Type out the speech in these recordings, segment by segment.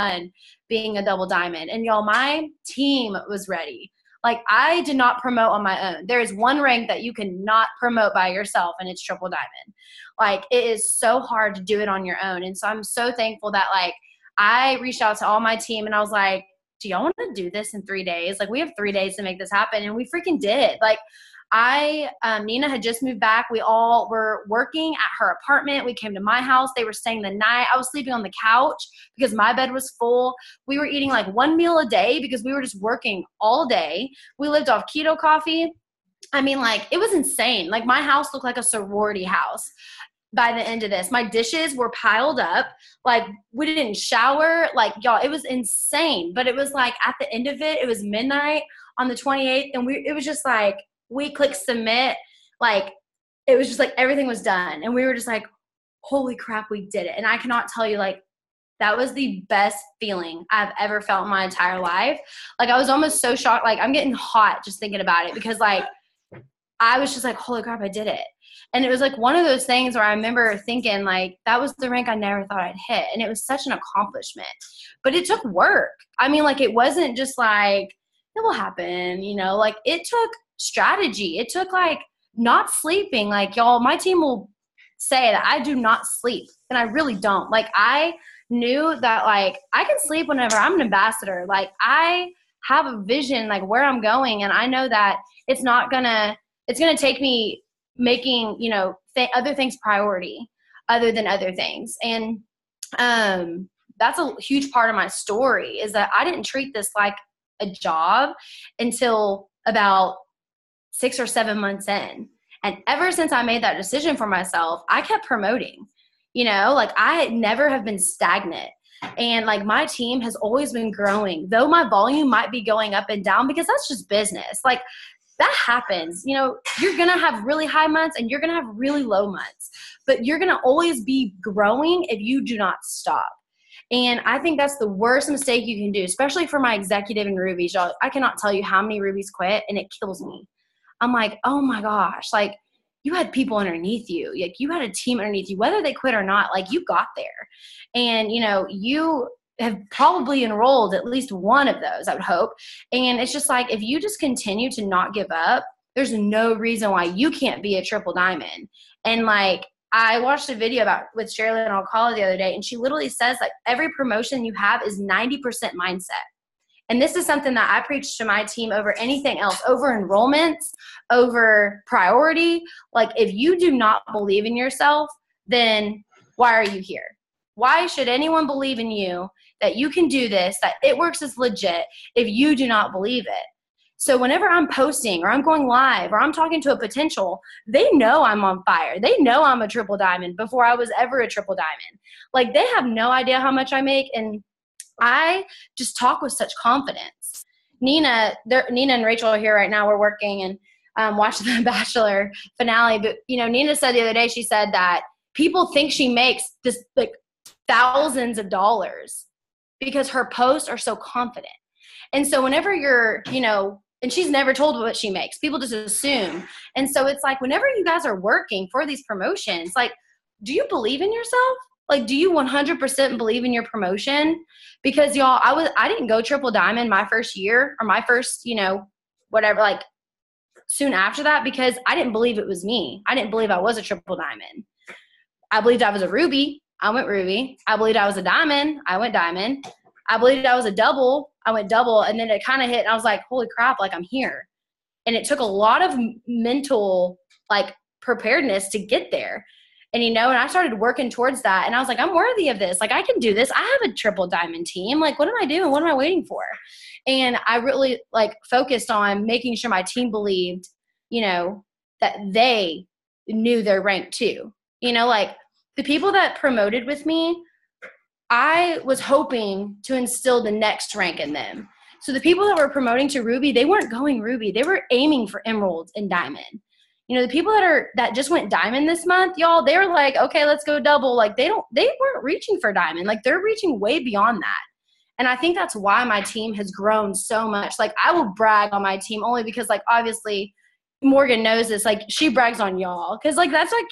done being a double diamond. And y'all, my team was ready. Like, I did not promote on my own. There is one rank that you cannot promote by yourself, and it's triple diamond. Like, it is so hard to do it on your own. And so I'm so thankful that, like, I reached out to all my team and I was like, do y'all want to do this in 3 days? Like, we have 3 days to make this happen. And we freaking did. Like, Nina had just moved back. We all were working at her apartment. We came to my house. They were staying the night. I was sleeping on the couch because my bed was full. We were eating like one meal a day because we were just working all day. We lived off keto coffee. I mean, like, it was insane. Like, my house looked like a sorority house by the end of this. My dishes were piled up. Like, we didn't shower. Like, y'all, it was insane. But it was like, at the end of it, it was midnight on the 28th. And it was just like, we clicked submit. Like, it was just like everything was done. And we were just like, holy crap, we did it. And I cannot tell you, like, that was the best feeling I've ever felt in my entire life. Like, I was almost so shocked. Like, I'm getting hot just thinking about it because, like, I was just like, holy crap, I did it. And it was like one of those things where I remember thinking, like, that was the rank I never thought I'd hit. And it was such an accomplishment. But it took work. I mean, like, it wasn't just like, it will happen, you know? Like, it took strategy. It took, like, not sleeping. Like, y'all, my team will say that I do not sleep. And I really don't. Like, I knew that, like, I can sleep whenever. I'm an ambassador. Like, I have a vision, like, where I'm going. And I know that it's going to take me making, you know, other things priority other than other things. And that's a huge part of my story is that I didn't treat this like a job until about 6 or 7 months in. And ever since I made that decision for myself, I kept promoting, you know, like, I never have been stagnant. And, like, my team has always been growing, though my volume might be going up and down because that's just business. Like, that happens. You know, you're going to have really high months and you're going to have really low months, but you're going to always be growing if you do not stop. And I think that's the worst mistake you can do, especially for my executive and Rubies. Y'all, I cannot tell you how many Rubies quit, and it kills me. I'm like, oh my gosh, like, you had people underneath you. Like, you had a team underneath you, whether they quit or not, like, you got there. And, you know, you have probably enrolled at least one of those, I would hope. And it's just like, if you just continue to not give up, there's no reason why you can't be a triple diamond. And, like, I watched a video with Sherilyn Alcala the other day, and she literally says, like, every promotion you have is 90% mindset. And this is something that I preach to my team over anything else, over enrollments, over priority. Like, if you do not believe in yourself, then why are you here? Why should anyone believe in you, that you can do this, that it works as legit, if you do not believe it? So whenever I'm posting or I'm going live or I'm talking to a potential, they know I'm on fire. They know I'm a triple diamond before I was ever a triple diamond. Like, they have no idea how much I make, and I just talk with such confidence. Nina and Rachel are here right now. We're working and watching the Bachelor finale. But, you know, Nina said the other day, she said that people think she makes this, like, thousands of dollars because her posts are so confident. And so whenever you're, you know, and she's never told what she makes, people just assume. And so it's like, whenever you guys are working for these promotions, like, do you believe in yourself? Like, do you 100% believe in your promotion? Because, y'all, I didn't go triple diamond my first year or my first, you know, whatever, like, soon after that, because I didn't believe it was me. I didn't believe I was a triple diamond. I believed I was a ruby. I went ruby. I believed I was a diamond. I went diamond. I believed I was a double. I went double. And then it kind of hit, and I was like, holy crap, like, I'm here. And it took a lot of mental, like, preparedness to get there. And, you know, and I started working towards that. And I was like, I'm worthy of this. Like, I can do this. I have a triple diamond team. Like, what am I doing? What am I waiting for? And I really, like, focused on making sure my team believed, you know, that they knew their rank too. You know, like, the people that promoted with me, I was hoping to instill the next rank in them. So the people that were promoting to Ruby, they weren't going Ruby. They were aiming for Emerald and Diamond. You know, the people that just went Diamond this month, y'all, they were like, okay, let's go double. Like, they weren't reaching for Diamond. Like, they're reaching way beyond that. And I think that's why my team has grown so much. Like, I will brag on my team only because, like, obviously Morgan knows this. Like, she brags on y'all because, like, that's, like,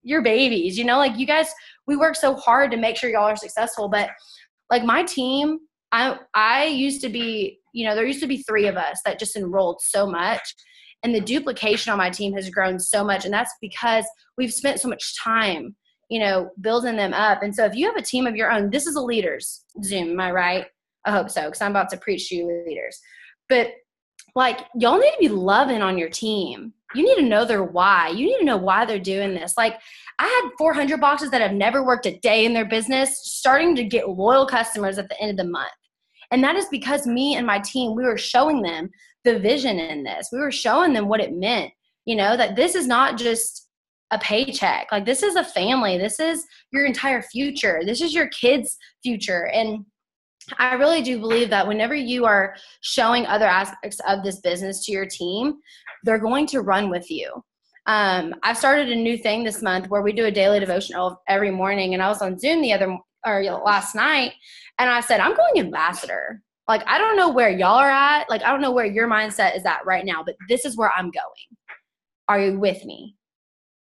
your babies, you know? Like, you guys, we work so hard to make sure y'all are successful. But Like my team, I used to be, there used to be 3 of us that just enrolled so much. And the duplication on my team has grown so much. And that's because we've spent so much time, building them up. And so if you have a team of your own, this is a leaders Zoom, am I right? I hope so, because I'm about to preach to you leaders. But like, y'all need to be loving on your team. You need to know their why. You need to know why they're doing this. Like, I had 400 boxes that have never worked a day in their business starting to get loyal customers at the end of the month. And that is because me and my team, we were showing them the vision in this. We were showing them what it meant, that this is not just a paycheck. Like, this is a family. This is your entire future. This is your kids' future. And I really do believe that whenever you are showing other aspects of this business to your team, they're going to run with you. I've started a new thing this month where we do a daily devotional every morning. And I was on Zoom last night, and I said, I'm going ambassador. Like, I don't know where y'all are at. Like, I don't know where your mindset is at right now, but this is where I'm going. Are you with me?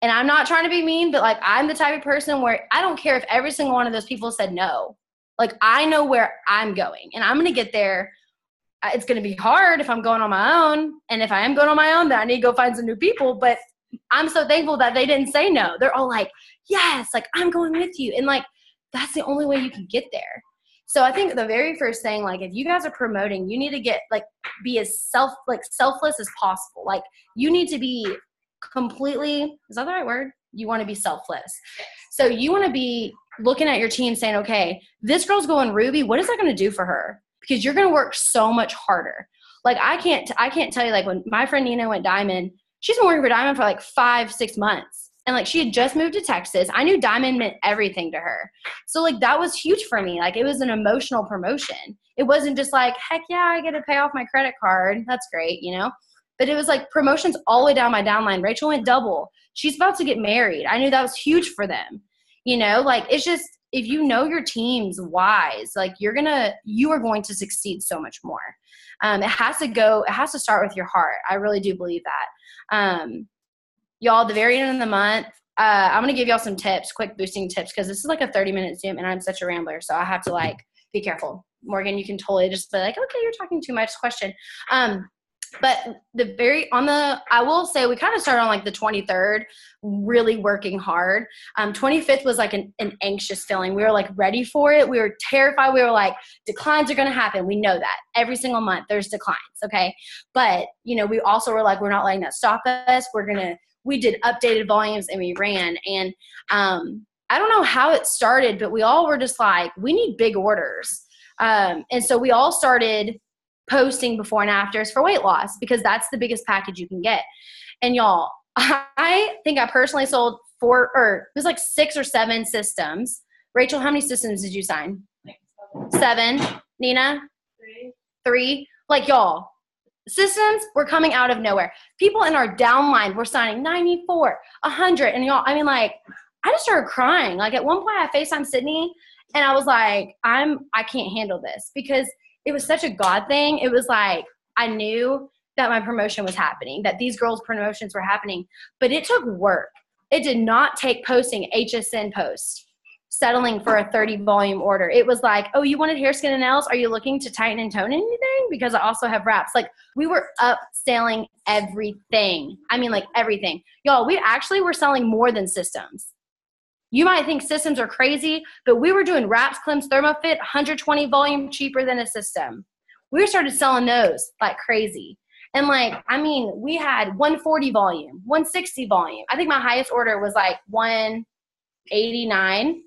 And I'm not trying to be mean, but like, I'm the type of person where I don't care if every single one of those people said no. Like, I know where I'm going, and I'm going to get there. It's going to be hard if I'm going on my own. And if I am going on my own, then I need to go find some new people. But I'm so thankful that they didn't say no. They're all like, yes, like, I'm going with you. And like, that's the only way you can get there. So I think the very first thing, like, if you guys are promoting, you need to be as selfless as possible. Like, you need to be completely, is that the right word? You want to be selfless. So you want to be looking at your team saying, okay, this girl's going Ruby. What is that going to do for her? Because you're going to work so much harder. Like, I can't tell you, like, when my friend Nina went Diamond, she's been working for Diamond for like 5-6 months. And like, she had just moved to Texas. I knew Diamond meant everything to her. So like, that was huge for me. Like, it was an emotional promotion. It wasn't just like, heck yeah, I get to pay off my credit card. That's great, But it was like promotions all the way down my downline. Rachel went double. She's about to get married. I knew that was huge for them. Like, it's just, if you know your team's whys, like, you are going to succeed so much more. It has to start with your heart. I really do believe that. Y'all, the very end of the month, I'm going to give y'all some tips, quick boosting tips, because this is like a 30-minute Zoom and I'm such a rambler. So I have to like be careful. Morgan, you can totally just be like, okay, you're talking too much, question. But I will say we kind of started on like the 23rd, really working hard. 25th was like an anxious feeling. We were like ready for it. We were terrified. We were like, declines are going to happen. We know that every single month there's declines. Okay. But we also were like, we're not letting that stop us. We did updated volumes and we ran. And I don't know how it started, but we all were just like, we need big orders. And so we all started posting before and afters for weight loss, because that's the biggest package you can get. And y'all, I think I personally sold 6 or 7 systems. Rachel, how many systems did you sign? 7. Nina? 3. Like, y'all, systems were coming out of nowhere. People in our downline were signing 94, 100. And y'all, I mean, like, I just started crying. Like, at one point I FaceTimed Sydney and I was like, I can't handle this, because it was such a God thing. It was like, I knew that my promotion was happening, that these girls' promotions were happening, but it took work. It did not take posting HSN posts, settling for a 30 volume order. It was like, oh, you wanted hair, skin, and nails? Are you looking to tighten and tone anything? Because I also have wraps. Like, we were upselling everything. I mean, like, everything. Y'all, we actually were selling more than systems. You might think systems are crazy, but we were doing wraps, clims, thermofit, 120 volume cheaper than a system. We started selling those like crazy. And like, I mean, we had 140 volume, 160 volume. I think my highest order was like 189.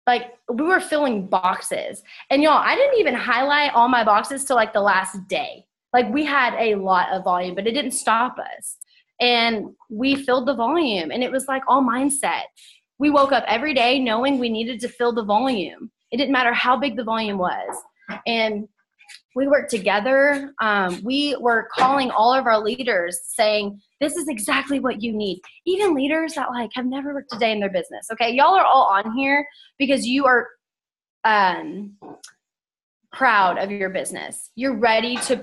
Like, we were filling boxes. And y'all, I didn't even highlight all my boxes till like the last day. Like, we had a lot of volume, but it didn't stop us. And we filled the volume, and it was like all mindset. We woke up every day knowing we needed to fill the volume. It didn't matter how big the volume was. And we worked together. We were calling all of our leaders saying, this is exactly what you need. Even leaders that like have never worked a day in their business. Okay. Y'all are all on here because you are proud of your business. You're ready to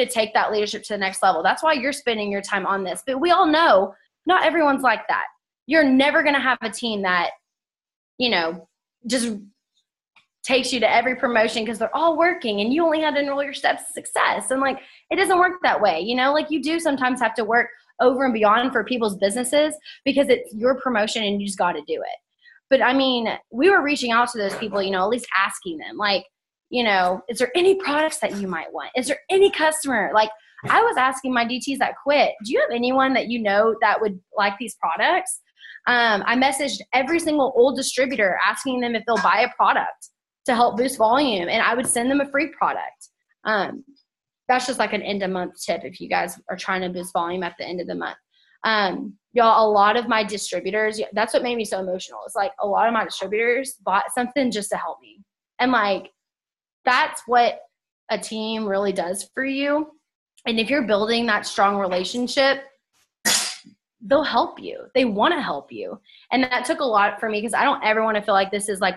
take that leadership to the next level. That's why you're spending your time on this. But we all know not everyone's like that. You're never going to have a team that, just takes you to every promotion because they're all working and you only had to enroll your steps to success. And like, it doesn't work that way. You know, like you do sometimes have to work over and beyond for people's businesses because it's your promotion and you just got to do it. But I mean, we were reaching out to those people, you know, at least asking them like, you know, is there any products that you might want? Is there any customer? Like I was asking my DTs that quit, do you have anyone that you know that would like these products? I messaged every single old distributor asking them if they'll buy a product to help boost volume, and I would send them a free product. That's just like an end of month tip if you guys are trying to boost volume at the end of the month. Y'all, a lot of my distributors, that's what made me so emotional. It's like a lot of my distributors bought something just to help me. And like, that's what a team really does for you. And if you're building that strong relationship, they'll help you. They want to help you. And that took a lot for me because I don't ever want to feel like this is like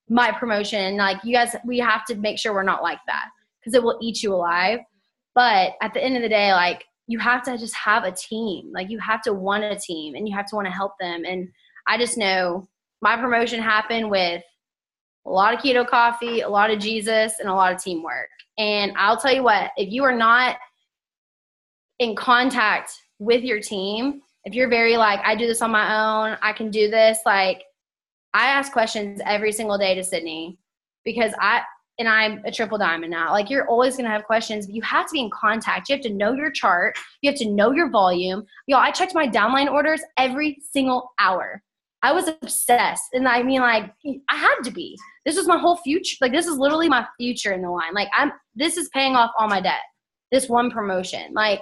my promotion. Like you guys, we have to make sure we're not like that because it will eat you alive. But at the end of the day, like you have to just have a team. Like you have to want a team and you have to want to help them. And I just know my promotion happened with a lot of keto coffee, a lot of Jesus, and a lot of teamwork. And I'll tell you what, if you are not in contact with your team, if you're very like, I do this on my own, I can do this, like I ask questions every single day to Sydney because I'm a triple diamond now. Like you're always going to have questions, but you have to be in contact. You have to know your chart. You have to know your volume. Y'all, I checked my downline orders every single hour. I was obsessed. And I mean, like, I had to be. This was my whole future. Like, this is literally my future in the line. Like, this is paying off all my debt. This one promotion. Like,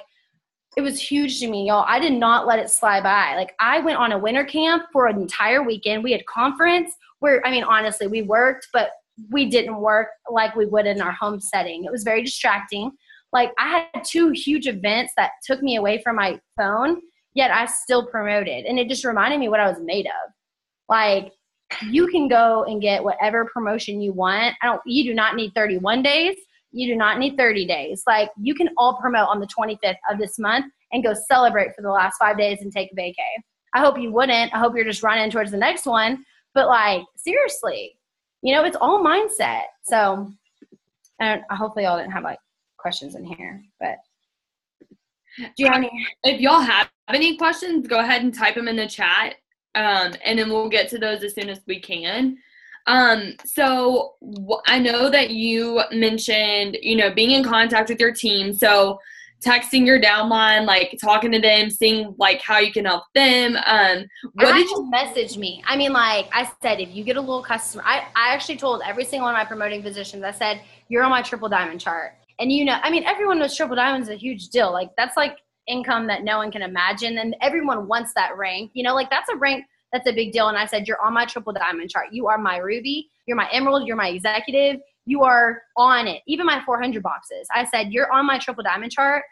it was huge to me, y'all. I did not let it slide by. Like, I went on a winter camp for an entire weekend. We had conference where, I mean, honestly, we worked, but we didn't work like we would in our home setting. It was very distracting. Like, I had 2 huge events that took me away from my phone, yet I still promoted. And it just reminded me what I was made of. Like, you can go and get whatever promotion you want. You do not need 31 days. You do not need 30 days. Like, you can all promote on the 25th of this month and go celebrate for the last 5 days and take a vacay. I hope you wouldn't. I hope you're just running towards the next one. But, like, seriously, you know, it's all mindset. So, and hopefully y'all didn't have, like, questions in here. But do you have any? If y'all have any questions, go ahead and type them in the chat. And then we'll get to those as soon as we can. So I know that you mentioned, you know, being in contact with your team. So texting your downline, like talking to them, seeing like how you can help them. What did you message me? I mean, like I said, if you get a little customer, I actually told every single one of my promoting physicians, I said, you're on my triple diamond chart. And you know, I mean, everyone knows triple diamond is a huge deal. Like that's like income that no one can imagine. And everyone wants that rank, you know, like that's a rank that's a big deal. And I said, you're on my triple diamond chart. You are my ruby. You're my emerald. You're my executive. You are on it. Even my 400 boxes. I said, you're on my triple diamond chart.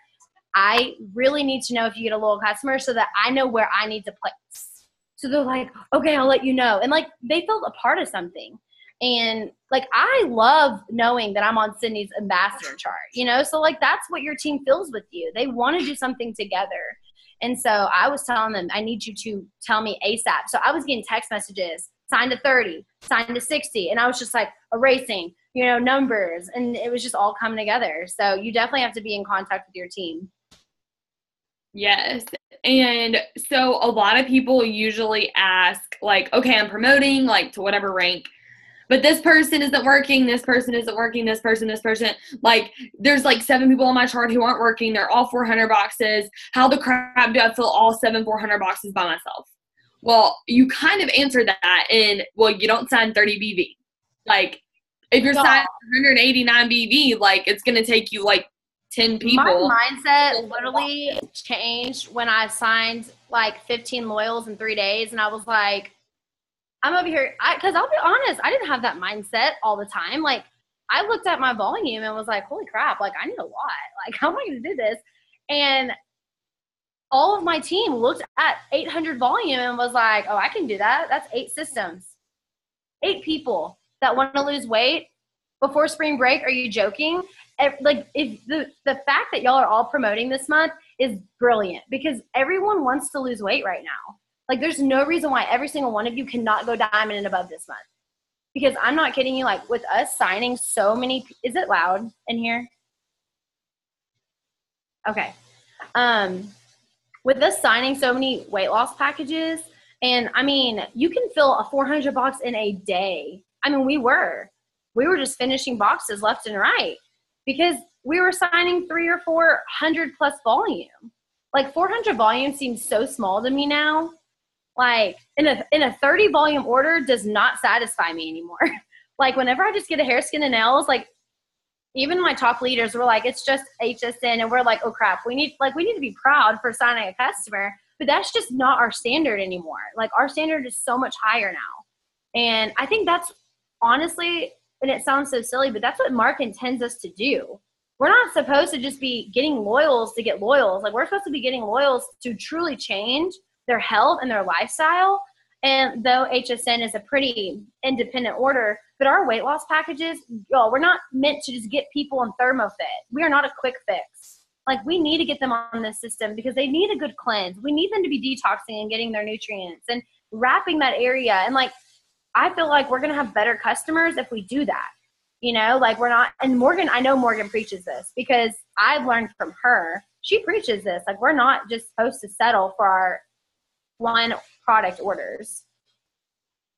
I really need to know if you get a little customer so that I know where I need to place. So they're like, okay, I'll let you know. And like, they felt a part of something. And like, I love knowing that I'm on Sydney's ambassador chart, you know? So like, that's what your team feels with you. They want to do something together. And so I was telling them, I need you to tell me ASAP. So I was getting text messages, signed to 30, signed to 60. And I was just like erasing, you know, numbers. And it was just all coming together. So you definitely have to be in contact with your team. Yes. And so a lot of people usually ask like, okay, I'm promoting like to whatever rank, but this person isn't working, this person isn't working, this person. Like, there's like 7 people on my chart who aren't working. They're all 400 boxes. How the crap do I fill all 7 400 boxes by myself? Well, you kind of answered that in, well, you don't sign 30 BV. Like, if you're signing 189 BV, like, it's going to take you like 10 people. My mindset literally changed when I signed like 15 loyals in 3 days. And I was like, I'm over here, because I'll be honest, I didn't have that mindset all the time. Like, I looked at my volume and was like, holy crap, like, I need a lot. Like, how am I going to do this? And all of my team looked at 800 volume and was like, oh, I can do that. That's 8 systems. 8 people that want to lose weight before spring break. Are you joking? Like, if the fact that y'all are all promoting this month is brilliant because everyone wants to lose weight right now. Like, there's no reason why every single one of you cannot go diamond and above this month because I'm not kidding you, like with us signing so many, is it loud in here? Okay. With us signing so many weight loss packages, and I mean, you can fill a 400 box in a day. I mean, we were just finishing boxes left and right because we were signing 300 or 400 plus volume. Like 400 volume seems so small to me now. Like in a 30 volume order does not satisfy me anymore. Like whenever I just get a hair, skin, and nails, like even my top leaders were like, it's just HSN, and we're like, oh crap, we need to be proud for signing a customer, but that's just not our standard anymore. Like our standard is so much higher now. And I think that's honestly, and it sounds so silly, but that's what Mark intends us to do. We're not supposed to just be getting loyals to get loyals. Like we're supposed to be getting loyals to truly change their health and their lifestyle. And though HSN is a pretty independent order, but our weight loss packages, y'all, we're not meant to just get people on ThermoFit. We are not a quick fix. Like we need to get them on this system because they need a good cleanse. We need them to be detoxing and getting their nutrients and wrapping that area. And like, I feel like we're going to have better customers if we do that. You know, like we're not, and Morgan, I know Morgan preaches this because I've learned from her. She preaches this. Like we're not just supposed to settle for our one product orders,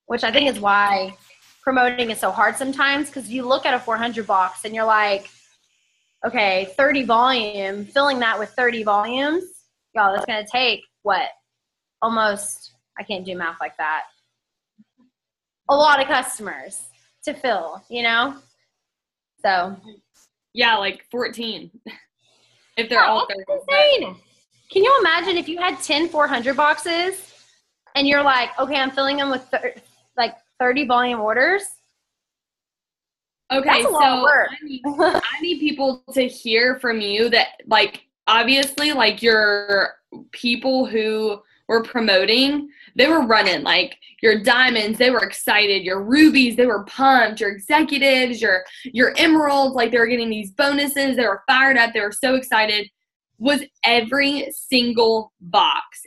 which I think is why promoting is so hard sometimes, because you look at a 400 box and you're like, okay, 30 volume, filling that with 30 volumes, y'all, that's going to take what? Almost, I can't do math like that. A lot of customers to fill, you know? So. Yeah, like 14. If they're all 30. Insane. Can you imagine if you had 10 400 boxes and you're like, okay, I'm filling them with 30 volume orders? Okay, that's a lot of work. I need people to hear from you that, like, obviously, like, your people who were promoting, they were running. Like, your diamonds, they were excited. Your rubies, they were pumped. Your executives, your emeralds, like, they were getting these bonuses. They were fired up. They were so excited. Was every single box,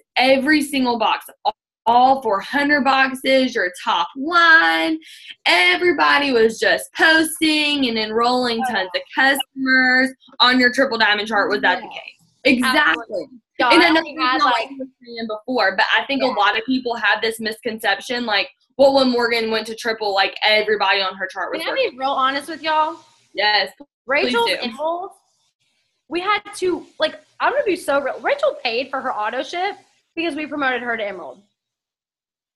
all 400 boxes, your top line, everybody was just posting and enrolling tons of customers on your triple diamond chart. Was that the case? Exactly. And I know you had saying before, but I think a lot of people have this misconception, like, well, when Morgan went to triple, like everybody on her chart was. Can I be real honest with y'all? Yes. Rachel's emerald. We had to, like, I'm going to be so real. Rachel paid for her auto ship because we promoted her to emerald.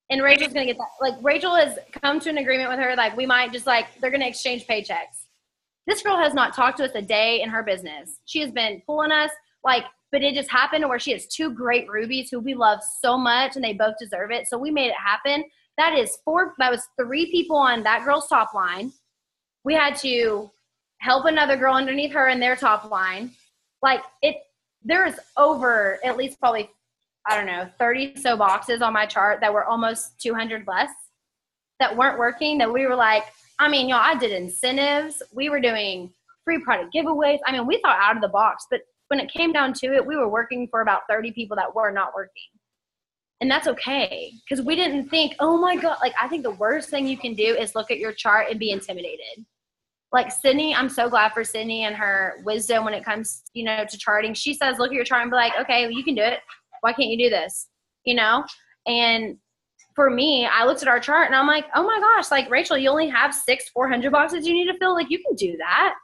And Rachel's going to get that. Like, Rachel has come to an agreement with her. Like, we might just, like, they're going to exchange paychecks. This girl has not talked to us a day in her business. She has been pulling us, like, but it just happened where she has two great rubies who we love so much, and they both deserve it. So we made it happen. That was 3 people on that girl's top line. We had to help another girl underneath her in their top line. Like, there's over at least probably, I don't know, 30 so boxes on my chart that were almost 200 less that weren't working, that we were like, I mean, y'all, I did incentives. We were doing free product giveaways. I mean, we thought out of the box, but when it came down to it, we were working for about 30 people that were not working. And that's okay, because we didn't think, oh my God, like, I think the worst thing you can do is look at your chart and be intimidated. Like Sydney, I'm so glad for Sydney and her wisdom when it comes, you know, to charting. She says, look at your chart and be like, okay, well, you can do it. Why can't you do this? You know? And for me, I looked at our chart and I'm like, oh my gosh, like, Rachel, you only have 6 400 boxes you need to fill. Like, you can do that.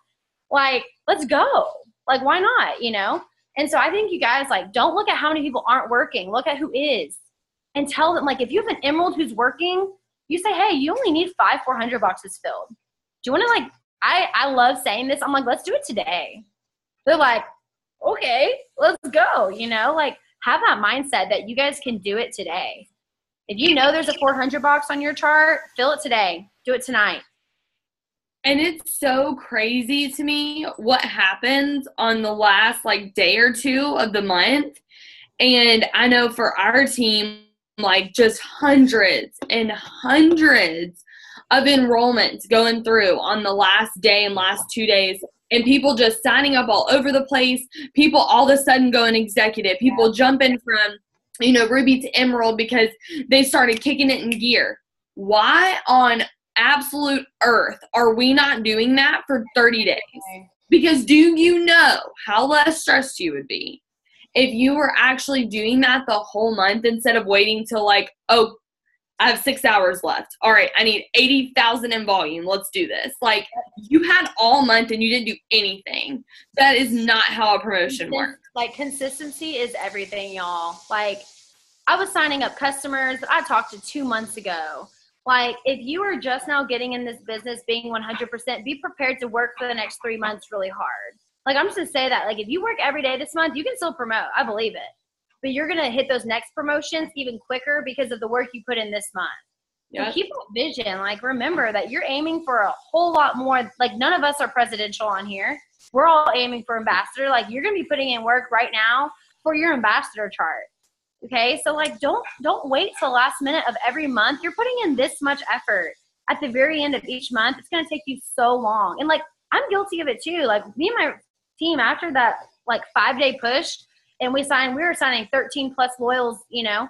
Like, let's go. Like, why not? You know? And so I think you guys, like, don't look at how many people aren't working. Look at who is. And tell them, like, if you have an emerald who's working, you say, hey, you only need 5 400 boxes filled. Do you want to, like, I love saying this. I'm like, let's do it today. They're like, okay, let's go. You know, like, have that mindset that you guys can do it today. If you know there's a 400 box on your chart, fill it today. Do it tonight. And it's so crazy to me what happens on the last, like, day or two of the month. And I know for our team, like, just hundreds and hundreds of enrollments going through on the last day and last 2 days, and people just signing up all over the place, people all of a sudden going executive, people jumping from, you know, ruby to emerald because they started kicking it in gear. Why on absolute earth are we not doing that for 30 days? Because do you know how less stressed you would be if you were actually doing that the whole month instead of waiting till like, oh, I have 6 hours left. All right, I need 80,000 in volume. Let's do this. Like, you had all month and you didn't do anything. That is not how a promotion works. Like, consistency is everything, y'all. Like, I was signing up customers that I talked to 2 months ago. Like, if you are just now getting in this business being 100%, be prepared to work for the next 3 months really hard. Like, I'm just going to say that. Like, if you work every day this month, you can still promote. I believe it. But you're going to hit those next promotions even quicker because of the work you put in this month. Yep. So keep that vision. Like, remember that you're aiming for a whole lot more. Like, none of us are presidential on here. We're all aiming for ambassador. Like, you're going to be putting in work right now for your ambassador chart. Okay? So, like, don't wait till the last minute of every month. You're putting in this much effort at the very end of each month. It's going to take you so long. And, like, I'm guilty of it too. Like, me and my team, after that, like, 5-day push, and we were signing 13 plus loyals, you know,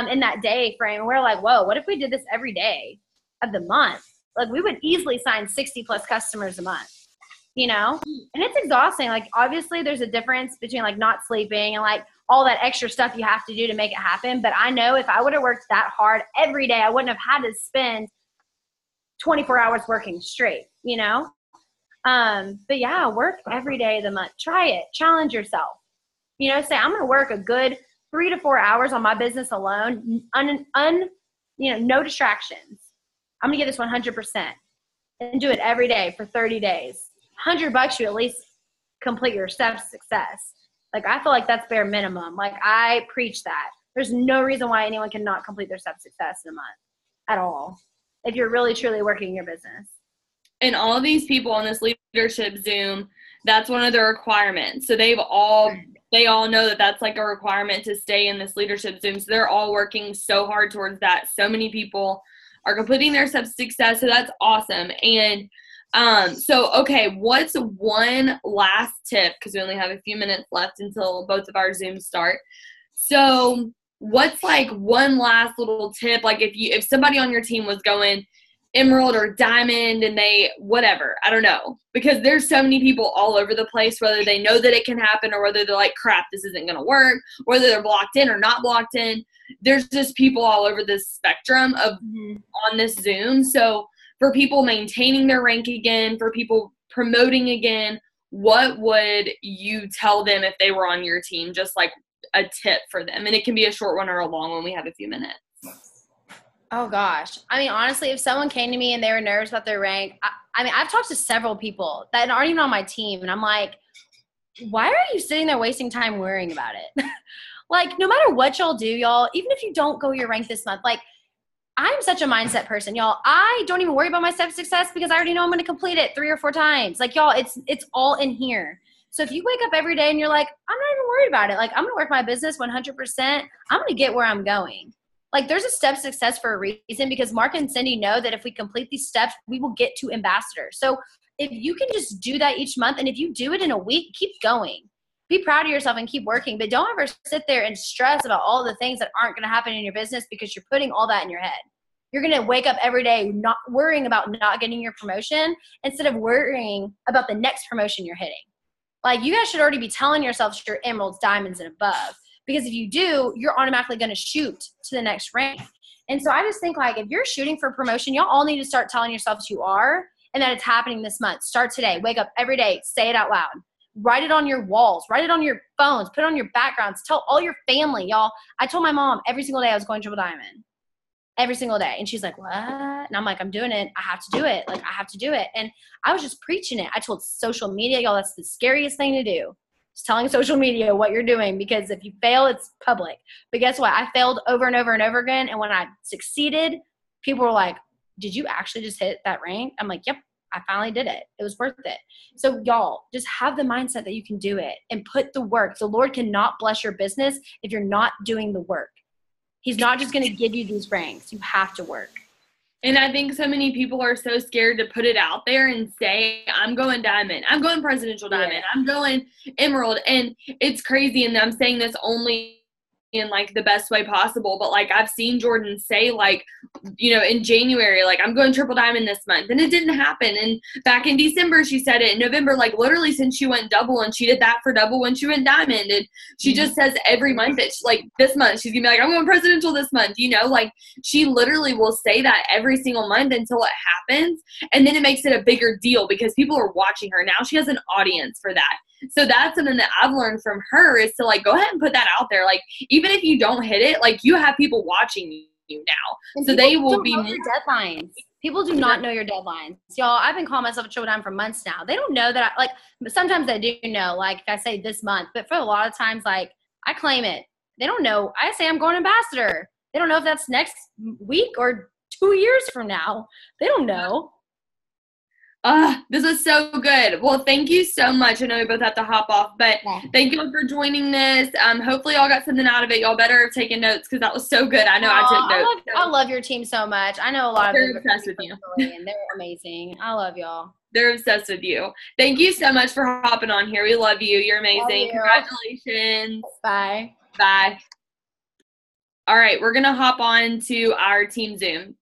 in that day frame. And we're like, whoa, what if we did this every day of the month? Like, we would easily sign 60 plus customers a month, you know? And it's exhausting. Like, obviously there's a difference between like not sleeping and like all that extra stuff you have to do to make it happen. But I know if I would have worked that hard every day, I wouldn't have had to spend 24 hours working straight, you know? But yeah, work every day of the month. Try it. Challenge yourself. You know, say I'm going to work a good 3 to 4 hours on my business alone, no distractions. I'm going to give this 100% and do it every day for 30 days. $100 you at least complete your steps to success. Like, I feel like that's bare minimum. Like, I preach that. There's no reason why anyone cannot complete their steps to success in a month at all if you're really, truly working your business. And all of these people on this leadership Zoom, that's one of their requirements. So they all know that that's like a requirement to stay in this leadership Zoom. So they're all working so hard towards that. So many people are completing their steps to success. So that's awesome. And okay, what's one last tip? Because we only have a few minutes left until both of our Zooms start. So what's like one last little tip? Like if somebody on your team was going emerald or diamond and whatever, I don't know, because there's so many people all over the place, whether they know that it can happen or whether they're like, crap, this isn't going to work, whether they're blocked in or not blocked in. There's just people all over the spectrum of on this Zoom. So for people maintaining their rank again, for people promoting again, what would you tell them if they were on your team? Just like a tip for them. And it can be a short one or a long one. We have a few minutes. Oh, gosh. I mean, honestly, if someone came to me and they were nervous about their rank, I mean, I've talked to several people that aren't even on my team, and I'm like, why are you sitting there wasting time worrying about it? Like, no matter what y'all do, y'all, even if you don't go your rank this month, like, I'm such a mindset person, y'all. I don't even worry about my step success because I already know I'm going to complete it 3 or 4 times. Like, y'all, it's all in here. So if you wake up every day and you're like, I'm not even worried about it. Like, I'm going to work my business 100%. I'm going to get where I'm going. Like, there's a step success for a reason because Mark and Cindy know that if we complete these steps, we will get to ambassador. So if you can just do that each month, and if you do it in a week, keep going. Be proud of yourself and keep working, but don't ever sit there and stress about all the things that aren't going to happen in your business because you're putting all that in your head. You're going to wake up every day not worrying about not getting your promotion instead of worrying about the next promotion you're hitting. Like, you guys should already be telling yourselves you're emeralds, diamonds, and above. Because if you do, you're automatically going to shoot to the next rank. And so I just think, like, if you're shooting for promotion, y'all all need to start telling yourselves you are and that it's happening this month. Start today. Wake up every day. Say it out loud. Write it on your walls. Write it on your phones. Put it on your backgrounds. Tell all your family, y'all. I told my mom every single day I was going triple diamond. Every single day. And she's like, what? And I'm like, I'm doing it. I have to do it. Like, I have to do it. And I was just preaching it. I told social media, y'all, that's the scariest thing to do. Just telling social media what you're doing, because if you fail, it's public. But guess what? I failed over and over and over again. And when I succeeded, people were like, did you actually just hit that rank? I'm like, yep, I finally did it. It was worth it. So y'all, just have the mindset that you can do it and put the work. The Lord cannot bless your business if you're not doing the work. He's not just going to give you these ranks. You have to work. And I think so many people are so scared to put it out there and say, I'm going diamond, I'm going presidential diamond, I'm going emerald. And it's crazy. And I'm saying this only in like the best way possible. But like I've seen Jordan say like, you know, in January, like I'm going triple diamond this month, and it didn't happen. And back in December, she said it. In November, like literally since she went double, and she did that for double when she went diamond. And she just says every month that she, like this month, she's gonna be like, I'm going presidential this month, you know, like she literally will say that every single month until it happens. And then it makes it a bigger deal because people are watching her. Now she has an audience for that. So that's something that I've learned from her is to like go ahead and put that out there. Like even if you don't hit it, like you have people watching you now. And so they will be your deadlines. People do not know your deadlines. Y'all, I've been calling myself a triple diamond for months now. They don't know that sometimes they do know, like if I say this month, but for a lot of times, like I claim it. They don't know. I say I'm going ambassador. They don't know if that's next week or 2 years from now. They don't know. This was so good. Well, thank you so much. I know we both have to hop off, but thank you all for joining this. Hopefully y'all got something out of it. Y'all better have taken notes because that was so good. I know I took notes. I love your team so much. I know a lot of them. They're obsessed with you. And they're amazing. I love y'all. They're obsessed with you. Thank you so much for hopping on here. We love you. You're amazing. Congratulations. Bye. Bye. All right, we're going to hop on to our team Zoom.